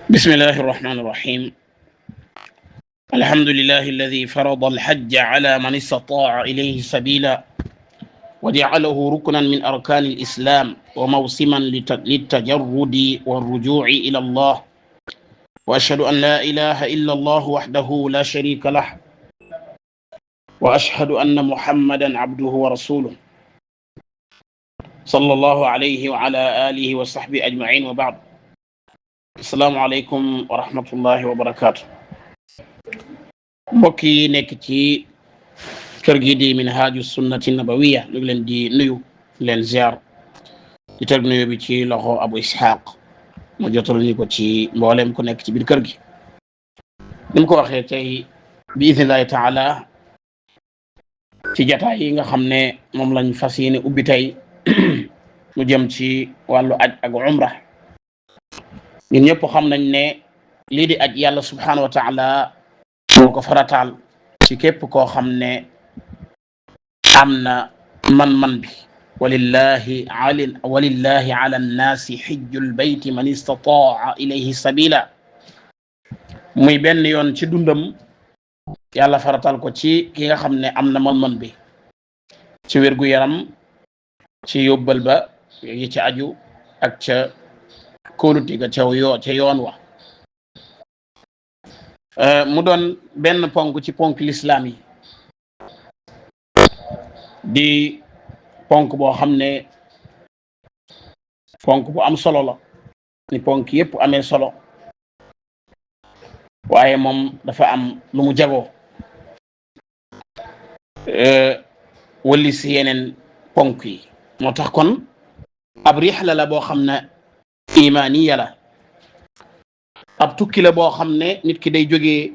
بسم الله الرحمن الرحيم. الحمد لله الذي فرض الحج على من استطاع إليه سبيلا وجعله ركنا من أركان الإسلام وموسما للتجرد والرجوع إلى الله، وأشهد أن لا إله إلا الله وحده لا شريك له، وأشهد أن محمدا عبده ورسوله صلى الله عليه وعلى آله وصحبه أجمعين، وبعد. السلام عليكم ورحمة الله وبركاته. mbokk yi nekk ci kër gi di Minhaju Sunnati Nabawiya ñu ngi leen di nuyu leen ziar di teg nuyu bi ci loxo Abu Ishaq mu jotal ñu ko ci mboolem ku nekk ci biir kër gi. ni mu ko waxee tey bi idnillahi taala ci jataay yi nga xam ne moom lañ fas yéene ubbi tey mu jëm ci wàllu aj ak umra. ñun ñëpp xam nañ ne lii di aj yàlla subhanahu wa taala moo ko farataal ci képp koo xam ne am na man-man bi. walillahi ala nnaasi xijjul bayti man istataa ilayhi sabila. muy benn yoon ci dundam yàlla farataal ko ci ki nga xam ne am na man-man bi ci wérgu yaram, ci yóbbal ba yi ci aju ak ca kóoluti ga ca yoon wa. mu doon benn ponk ci ponk lislaam yi, di ponk boo xam ne ponk bu am solo la, ni ponk yépp amee solo, waaye moom dafa am lu mu jagoo wali si yeneen ponk yi. moo tax kon ab rixla la boo xam ne imaaniya la, ab tukki la boo xam ne nit ki day jógee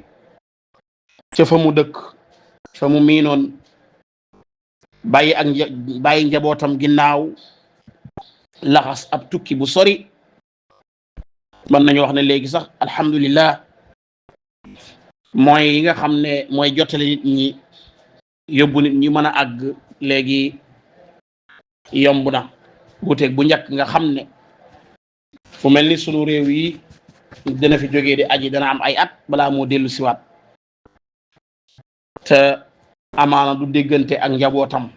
ca fa mu dëkk, fa mu miinoon, bàyyi njabootam ginnaaw, laxas ab tukki bu sori. mën nañu wax ne léegi sax alhamdulillah mooy yi nga xam ne mooy jottale nit ñi, yóbbu nit ñi mën a àgg léegi yomb na wuuteeg bu njëkk nga xam ne fu mel ni sunu réew yi dana fi jógee di aji dana am ay at balaa moo dellu siwaat, te amaana du déggante ak njabootam.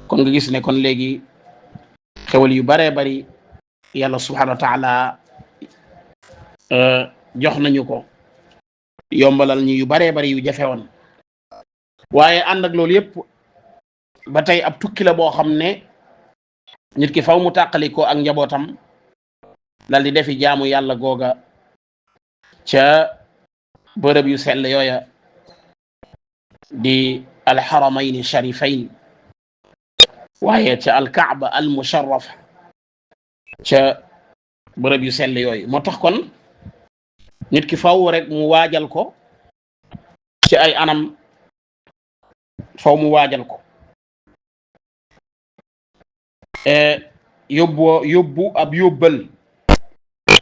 kon nga gis ne kon léegi xewal yu baree bari yàlla subhanahu wa taala jox nañu ko, yombalal ñu yu baree bari yu jafe woon. waaye ànd ak loolu yépp ba tey ab tukki la boo xam ne nit ki faw mu tàqali ko ak njabootam dal di defi jaamu yàlla googa ca bërëb yu sell yooya di alxaramayni sharifayn, waaye ca alkaaba almusharrafa, ca bërëb yu sell yooyu. moo tax kon nit ki faw rek mu waajal ko ci ay anam, faw mu waajal ko yóbbu ab yóbbal.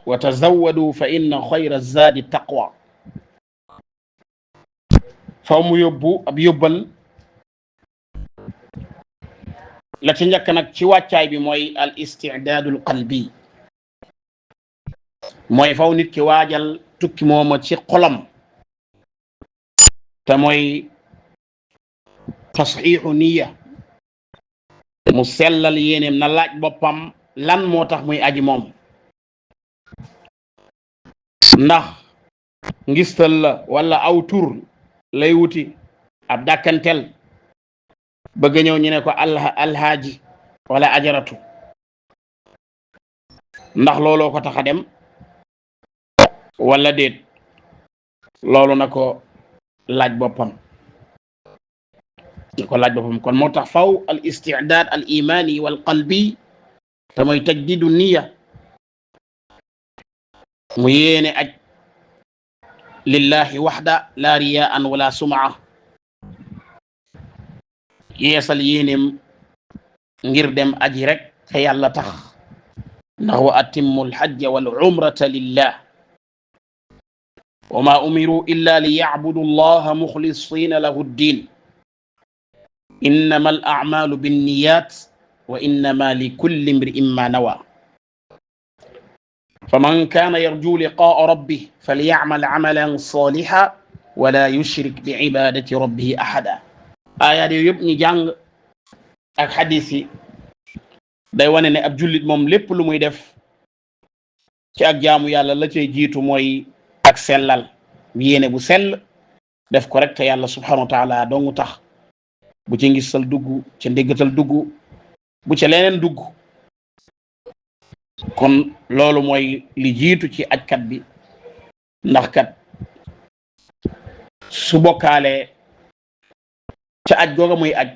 wa tazawwadu fa inna xayra zaadi taqwa. faw mu yóbbu ab yóbbal. la ci njëkk nag ci wàccaay bi mooy al istidaadul qalbi, mooy faw nit ki waajal tukki mooma ci xolam, te mooy tasxiixu niya, mu sellal yéeneem, na laaj boppam lan moo tax muy aji moom. ndax ngistal la wala aw tur lay wuti, ab dàkkantel, bëgg ñëw ñu ne ko alhaaji wala ajaratu, ndax looloo ko tax a dem wala déet. loolu na ko laaj boppam, kon moo tax faw al istidaad al imani wal qalbi, te mooy tajdidu niya, mu yéene aj lillahi waxda la riyaan wala sumaa, yeesal yéeneem ngir dem aji rek te yàlla tax. ndax wa atimmu alxajja wal umrata lillah wa ma umiru illa li yacbudu allaha muxlisina lahu ddin innama al acmalu binniyat wa innama li kulli imri'in ma nawa. faman kana yarju liqaa rabbih falyamal amalan salihan wala yushrik bi ibadati rabbih ahada. aayaat yooyu yëpp ñu jàng ak xadis yi day wane ne ab jullit moom lépp lu muy def ci ak jaamu yàlla la cay jiitu mooy ak sellal yéene bu sell def ko rek te yàlla subhanahu wa taala dongu tax, bu ci ngisal dugg ca ndéggatal dugg bu ca leneen dugg. kon loolu mooy li jiitu ci ajkat bi, ndax kat su bokkaalee ca aj googa muy aj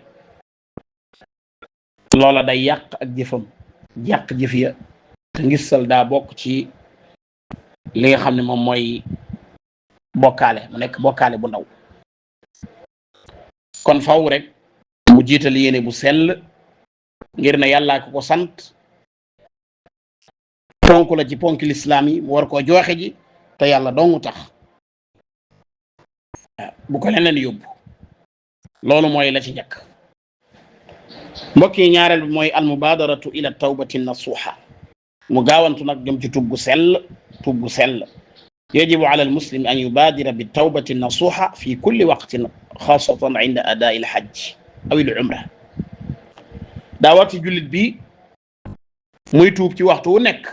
loola day yàq ak jëfam, yàq jëf ya, te ngisal daa bokk ci li nga xam ne moom mooy bokkaale, mu nekk bokkaale bu ndaw. kon faw rek mu jiital yéene bu sell ngir ne yàllaa ko ko sant, ponk la ci ponk lislaam yi, mu war koo joxe ji te yàlla dongu tax, bu ko leneen yóbbu. loolu mooy la ci njëkk. mbokk yi, ñaareel bi mooy almubadaratu ila tawbati nasuha, mu gaawantu nag jëm ci tuub gu sell. yajibu ala almuslim an yubadira bi tawbati nasuha fi kulli waqtin, xaasatan inda adaa'i alhajj aw al-umra. daa war ci jullit bi muy tuub ci waxtu wu nekk,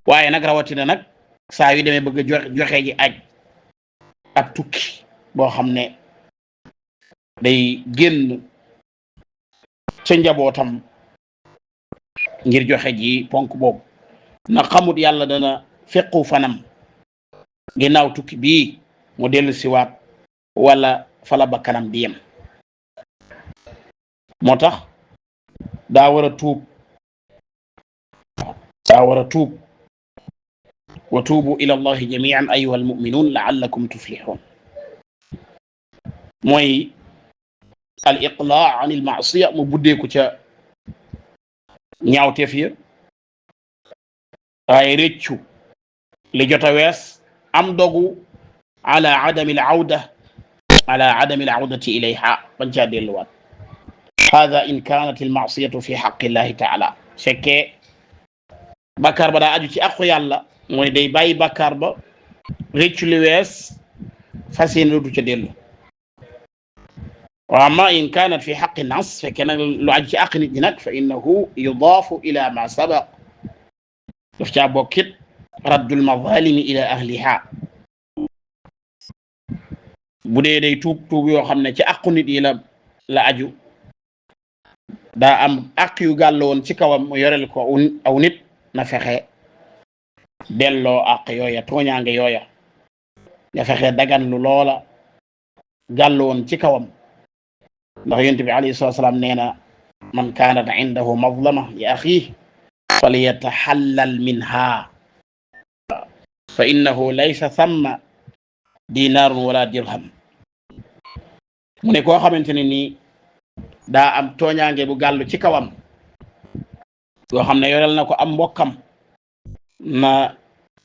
waaye nag rawatina nag saa yu demee bëgg a joxe ji aj ab tukki boo xam ne day génn ca njabootam ngir joxe ji ponk boobu, na xamut yàlla dana fequ fanam ginnaaw tukki bii mu dellu siwaat wala fala ba kanam di yem. moo tax daa war a tuub wa tuubu ila allahi jamian ayuha almuminun laallakum tuflixun. mooy al iqlaa an il maasiya, mu buddeeku ca ñaawteef ya, waaye réccu li jot a wees, am dogu ala adami al awdati ilayha, bañ caa delluwaat. hada in kanat al maasiyatu fi xaqi llahi taala, fekkee bàkkaar ba daa aju ci aqu yàlla, mooy day bàyyi bàkkaar ba réccu li wees, fas yéene du ca dellu. wa amma in kanat fi xaqi nas, fekkee nag lu aju ci àq nit ñi nag, fa innahu yudaafu ila ma sabaq, daf caa bokkit raddul mazalimi ila ahliha. bu dee day tuub yoo xam ne ci àqu nit yi la aju, daa am àq yu gàll woon ci kawam mu yorel ko aw nit, na fexe delloo àq yooya, tooñaange yooya, na fexe dagan lu loola gàll woon ci kawam. ndax yonent bi alayhi salaatu wa salaam nee na man kaanat indahu mazlama li axiihi falyataxallal minha fa innahu laysa thamma dinaarun wala dirham. mu ne koo xamante ne nii daa am tooñaange bu gàllu ci kawam yoo xam ne yorel na ko am mbokkam, na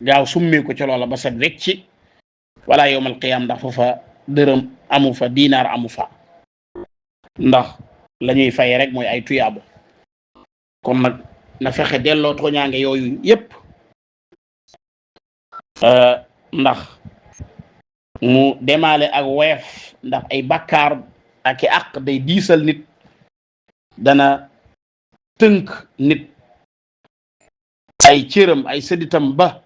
gaaw summi ko ci loola ba set wecci, wala yawmal qiyaam, ndax foofa dërëm amu fa, dinaar amu fa, ndax la ñuy fay rek mooy ay tuyaabo. kon nag na fexe delloo tooñaange yooyu yépp, ndax mu demaale ak woyef, ndax ay bakkaar ak i àq day diisal nit, dana tënk nit ay cëram, ay sëdditam, ba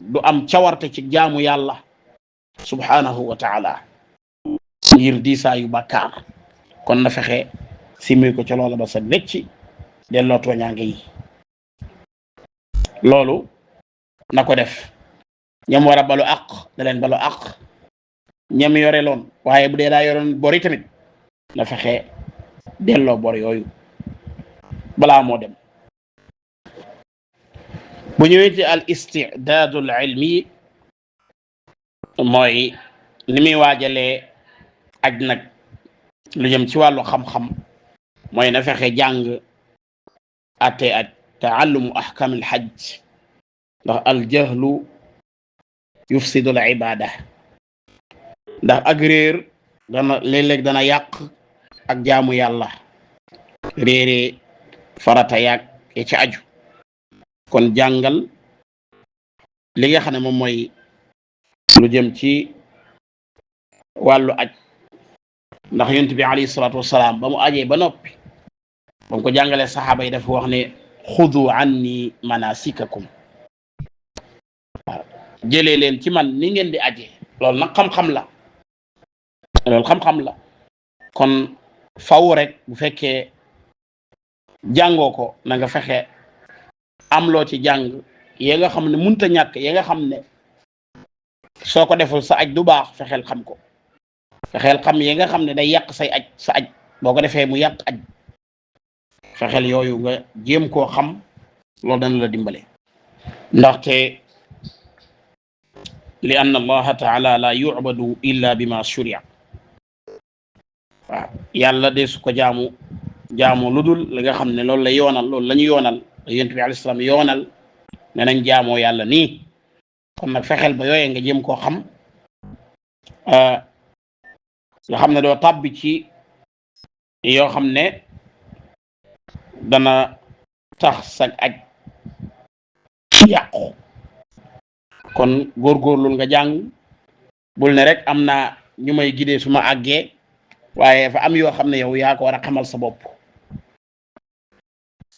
du am cawarte ci jaamu yàlla subhanahu wa taala ngir diisaayu bakkaar. kon na fexe simmi ko ca loola ba sa wecci, delloo tooñaange yi. loolu na ko def. ñam war a balu àq da leen balu àq, ñam yore loon, waaye bu dee daa yoroon bori tamit na fexe delloo bor yooyu balaa moo dem. bu ñëwee ci al istidaadu al ilmi, mooy li muy waajalee aj nag, lu jëm ci wàllu xam-xam, mooy na fexe jàng ate aj, taallumu ahkam al hajj, ndax al jahlu yufsidu al ibada, ndax ak réer dana léeg-léeg dana yàq ak jaamu yàlla, réere farata yàq ya ci aju. kon jàngal li nga xam ne moom mooy lu jëm ci wàllu aj ndax yonent bi alayhi salaatu wasalaam ba mu ajee ba noppi ba mu ko jàngalee saxaaba yi dafa wax ne xudu anni manasikakum waaw jëlee leen ci man ni ngeen di aje loolu nag xam-xam la loolu xam-xam la kon faw rek bu fekkee jàngoo ko na nga fexe am loo ci jàng ya nga xam ne munta ñàkk ya nga xam ne soo ko deful sa aj du baax fexeel xam ko fexeel xam ya nga xam ne day yàq say aj sa aj boo ko defee mu yàq aj fexeel yooyu nga jéem koo xam loolu dana la dimbale ndaxte li anna allaha taala la yu'badu illa bima shuri'a waaw yàlla de su ko jaamu lu dul li nga xam ne loolu la yoonal loolu la ñu yoonal la yonent bi alayhi salaam yoonal ne nañ jaamoo yàlla nii kon nag fexeel ba yooyee nga jéem koo xam nga xam ne doo tàbbi ci yoo xam ne dana tax sag aj yàqu kon góorgóorlul nga jàng bul ne rek am naa ñu may gidee su ma àggee waaye fa am yoo xam ne yow yaa ko war a xamal sa bopp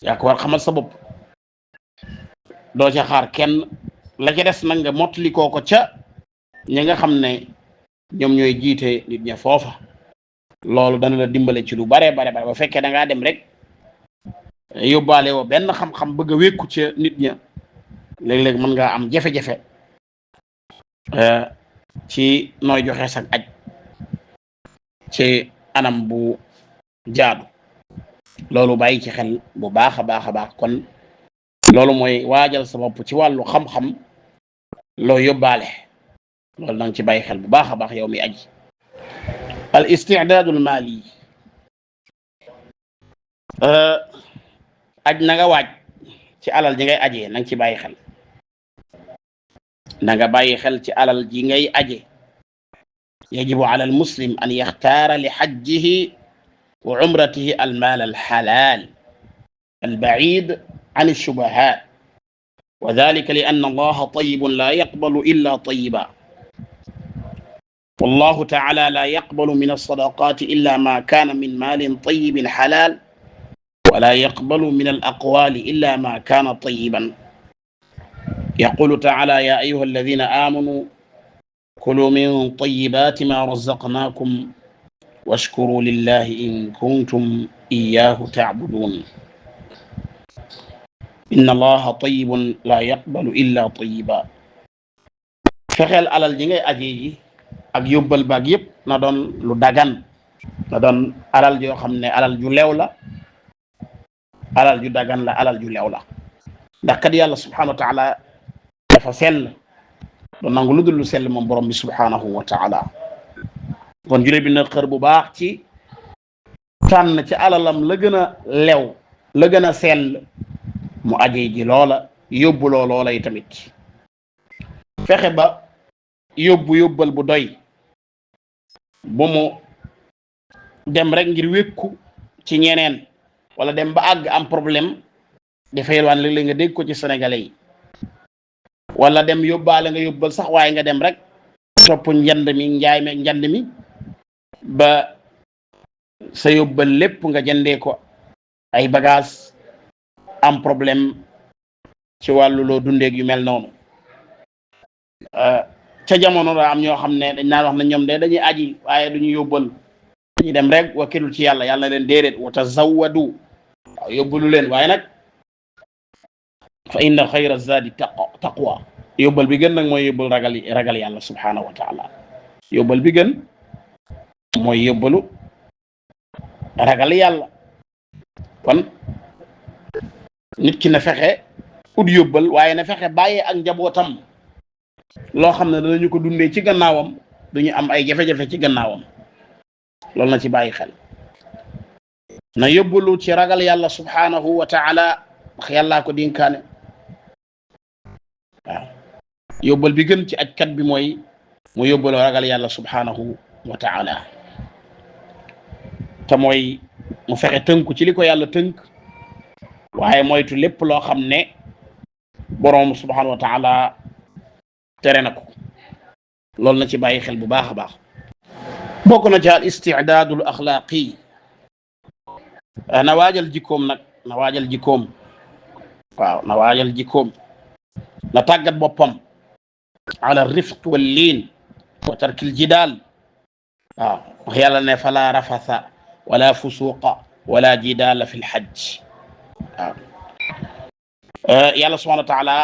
yaa ko war a xamal sa bopp doo ca xaar kenn la ca des nag nga mottali ko ca ñi nga xam ne ñoom ñooy jiite nit ña foofa loolu dana la dimbale ci lu bare bare ba fekkee da ngaa dem rek yóbbaale woo benn xam-xam bëgg a wékku ca nit ña léeg-léeg mën ngaa am jafe-jafe ci nooy joxe sag aj ci anam bu jaadu loolu bàyyi ci xel bu baax a baax a baax kon loolu mooy waajal sa bopp ci wàllu xam-xam loo yóbbaale loolu nanga ci bàyyi xel bu baax a baax yow mi aji al isti'daadul maali aj na nga waaj ci alal ji ngay ajee nanga ci bàyyi xel na nga bàyyi xel ci alal ji ngay aje yajibu ala al muslim an yaxtaara li xajjihi wa umratihi al maal al xalaal al baciid an الشبهات وذلك لأن الله طيب لا يقبل إلا طيبا والله تعالى لا يقبل من الصدقات إلا ما كان من مال طيب حلال ولا يقبل من الأقوال إلا ما كان طيبا يقول تعالى يا أيها الذين آمنوا كلوا من طيبات ما رزقناكم واشكروا لله إن كنتم إياه تعبدون inna allaha tayyibun la yaqbalu illa tayyiba fexeel alal ji ngay aje ji ak yóbbal baag yépp na doon lu dagan na doon alal joo xam ne alal ju leew la alal ju dagan la alal ju leew la ndax kat yàlla subhanahu wa taala dafa sell do nangu lu dul lu sell moom borom bi subhanahu wa taala kon jure bi na xër bu baax ci tànn ci alalam la gën a leew la gën a sell mu aje ji loola yóbbuloo loola yi tamit fexe ba yóbbal bu doy bu mu dem rek ngir wékku ci ñeneen wala dem ba àgg am problème dafay waan léeg-léeg nga dégg ko ci sénégalais yi wala dem yóbbaale nga yóbbal sax waaye nga dem rek topp njand mi ba sa yóbbal lépp nga jëndee ko ay bagage am problème ci wàllu loo dundeeg yu mel noonu ca jamono daa am ñoo xam ne dañ naan wax ne ñoom de dañuy aji waaye duñu yóbbal dañuy dem rek wakilul ci yàlla yàlla leen déedéet wa tazawwadu waaw yóbbalu leen waaye nag fa inna xayra zadi taqwa yóbbal bi gën nag mooy yóbbal ragal yàlla subhanahu wa taala yóbbal bi gën mooy yóbbalu ragal yàlla kon nit ki na fexe ut yóbbal waaye na fexe bàyyee ak njabootam loo xam ne danañu ko dundee ci gannaawam duñu am ay jafe-jafe ci gannaawam loolu na ci bàyyi xel na yóbbalu ci ragal yàlla subhanahu wa taala wax yàllaa ko dénkaane waaw yóbbal bi gën ci ajkat bi mooy mu yóbbaloo ragal yàlla subhanahu wa taala te mooy mu fexe tënku ci li ko yàlla tënk waaye moytu lépp loo xam ne boroom subhanahu wa taala tere na ko loolu na ci bàyyi xel bu baax a baax. bokk na ci al istidaadul axlaaqi na waajal jikkoom nag na waajal jikkoom waaw na waajal jikkoom na tàggat boppam ala rifq wal liin wa tarkil jidaal waaw wax yàlla ne fala rafasa wala fusuqa wala jidaala fi lxajj waaw yàlla subhanahu wa taala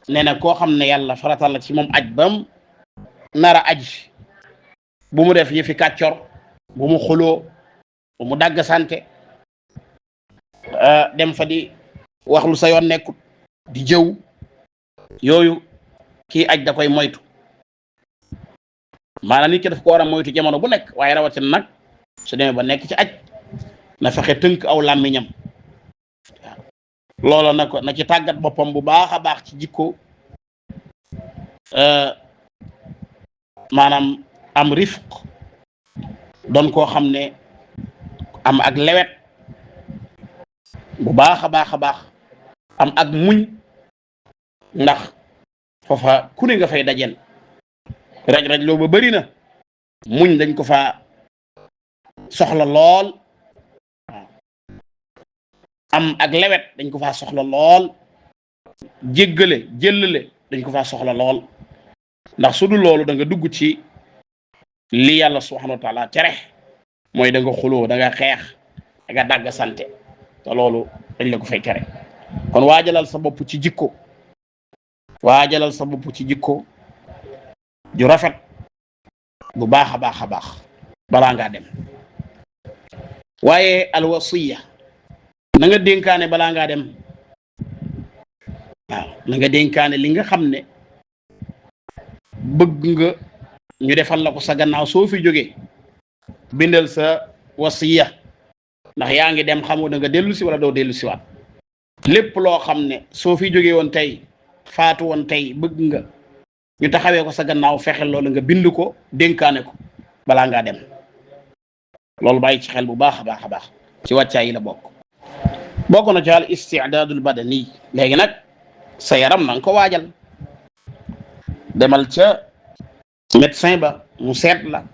nee na koo xam ne yàlla faratal la ci moom aj bam nara aj bu mu def yëfi kàccor bu mu xuloo bu mu dagg sante dem fa di wax lu sa yoon nekkut di jëw yooyu kii aj da koy moytu maanaam nit ki daf ko war a moytu jamono bu nekk waaye rawatina nag su demee ba nekk ci aj na fexe tënk aw làmmiñam loolu na ko na ci tàggat boppam bu baax a baax ci jikko maanaam am rifq doon koo xam ne am ak lewet bu baax a baax a baax am ak muñ ndax foofa ku ne nga fay dajel raj-raj loo ba bëri na muñ dañ ko fa soxla lool waaw am ak lewet dañ ko fa soxla lool jéggale jëllale dañ ko fa soxla lool ndax su dul loolu da nga dugg ci li yàlla subhanahu wa taala tere mooy da nga xuloo da nga xeex da nga dagg sante te loolu dañ la ko fay tere kon waajalal sa bopp ci jikko waajalal sa bopp ci jikko ju rafet bu baax a baax a baax balaa ngaa dem waaye alwasiya na nga dénkaane balaa ngaa dem waaw na nga dénkaane li nga xam ne bëgg nga ñu defal la ko sa gannaaw soo fi jógee bindal sa wasiya ndax yaa ngi dem xamoo da nga dellu si wala doo dellu si waat lépp loo xam ne soo fi jógee woon tey faatu woon tey bëgg nga ñu taxawee ko sa gannaaw fexel loolu nga bind ko dénkaane ko balaa ngaa dem loolu bàyyi ci xel bu baax a baax a baax ci wàccaay yi la bokk na ci al istidaadul badani léegi nag sa yaram na nga ko waajal demal ca médecin ba mu seet la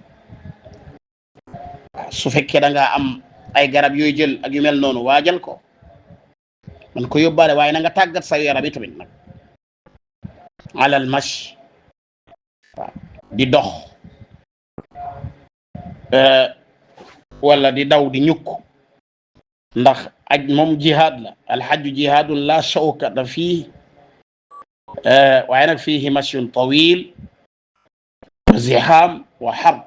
su fekkee da ngaa am ay garab yooyu jël ak yu mel noonu waajal ko man ko yóbbaale waaye na nga tàggat sa yaram yi tamit nag alal mash waaw di dox wala di daw di ñukk ndax aj moom jihaad la alxajju jihaadun la shawkata fii waaye nag fiihi mashyun tawil wa ziham wa harb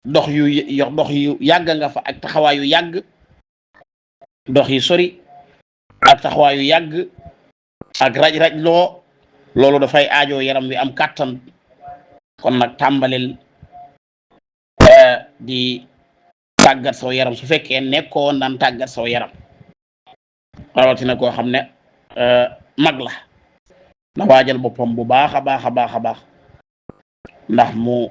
dox yu yàgg nga fa ak taxawaay yu yàgg dox yi sori ak taxawaay yu yàgg ak raj-raj loolu dafay aajo yaram wi am kàttan kon nag tàmbalil di tàggat saw yaram su fekkee nekkoon daan tàggat saw yaram rawatina koo xam ne mag la na waajal boppam bu baax a baax a baax a baax ndax mu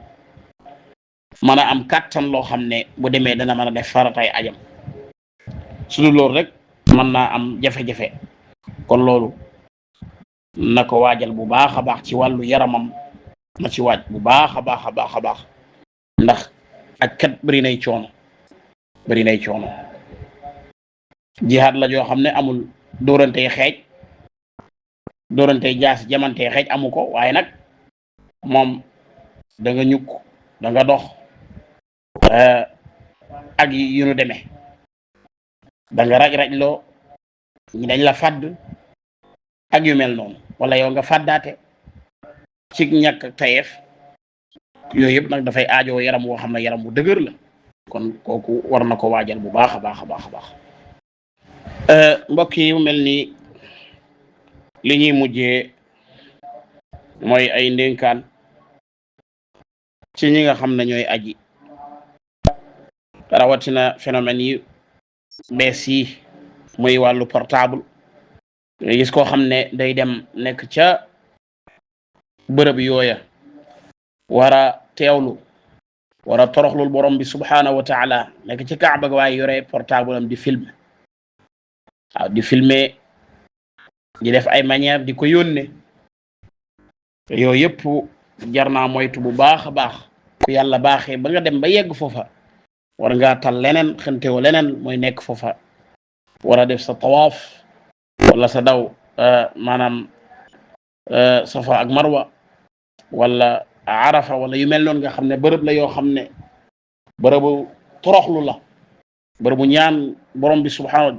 mën a am kàttan loo xam ne bu demee dana mën a def faratay ajam su dul loolu rek mën naa am jafe-jafe kon loolu na ko waajal bu baax a baax ci wàllu yaramam na ci waaj bu baax a baax a baax a baax ndax ak kat bëri nay coono jihaad la joo xam ne amul dóorantey xeej dóorantey jaas jamantey xeej amu ko waaye nag moom da nga ñukk da nga dox ak yu nu demee da nga raj-raj loo ñi dañ la fàdd ak yu mel noonu wala yow nga fàddaate ci ñàkk tayeef yooyu yëpp nag dafay aajoo yaram woo xam ne yaram bu dëgër la kon kooku war na ko waajal bu baax a baax a baax a baax mbokk yi mu mel ni li ñuy mujjee mooy ay ndénkaan ci ñi nga xam ne ñooy aji rawatina phénomène yi bees yi muy wàllu portable nga gis koo xam ne day dem nekk ca bërëb yooya wara teewlu wara toroxlul borom bi subhanahu wa taala nekk ci kaaba ga waaye yore portable am di filmer waaw di filmer di def ay manière di ko yónne yooyu yëpp jar naa moytu bu baax a baax ku yàlla baaxee ba nga dem ba yegg foofa war ngaa tal leneen xëntewoo leneen mooy nekk foofa war a def sa tawaaf wala sa daw maanaam safa ak marwa wala arafa wala yu mel noonu nga xam ne bërëb la yoo xam ne bërëbu toroxlu la bërëbu ñaan borom bi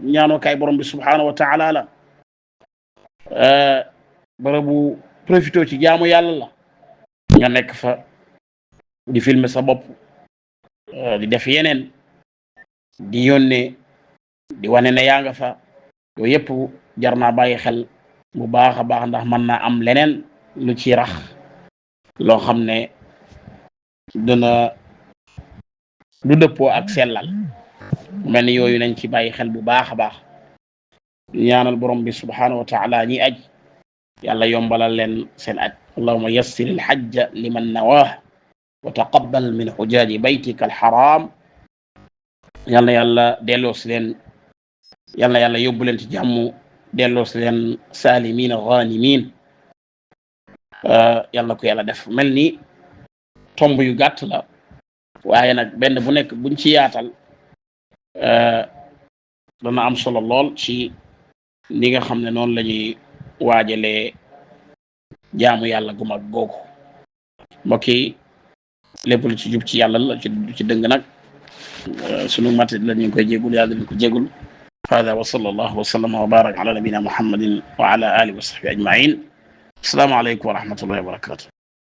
ñaanoo kaay borom bi subhanahu wa taala la bërëbu profité ci jaamu yàlla la nga nekk fa di filmer sa bopp di def yeneen di yónnee di wane ne yaa nga fa yooyu yëpp jar naa bàyyi xel bu baax a baax ndax mën naa am leneen lu ci rax loo xam ne dina du dëppoo ak sellal mel ni yooyu nañ ci bàyyi xel bu baax a baax ñaanal borom bi subhanahu wa taala ñi aj yàlla yombalal leen seen aj allahuma yassir al hajja liman nawah wa taqabbal min hujaaji baytika al haram yal na yàlla delloosi leen yal na yàlla yóbbu leen ci jàmm delloosi leen saalimiin ghaanimiin yal na ko yàlla def mel ni tomb yu gàtt la waaye nag benn bu nekk buñ ci yaatal dana am solo lool ci li nga xam ne noonu la ñuy waajalee jaamu yàlla gu mag googu mbokk yi lépp lu ci jub ci yàlla la ci dëng nag sunu mati la ñu koy jégul yàlla ñu ko jégul hada wa sallallahu wa sallama wa baraka ala nabina muhammadin wa ala alihi wa sahbihi ajmain assalamu alaykum wa rahmatullahi wa barakatuh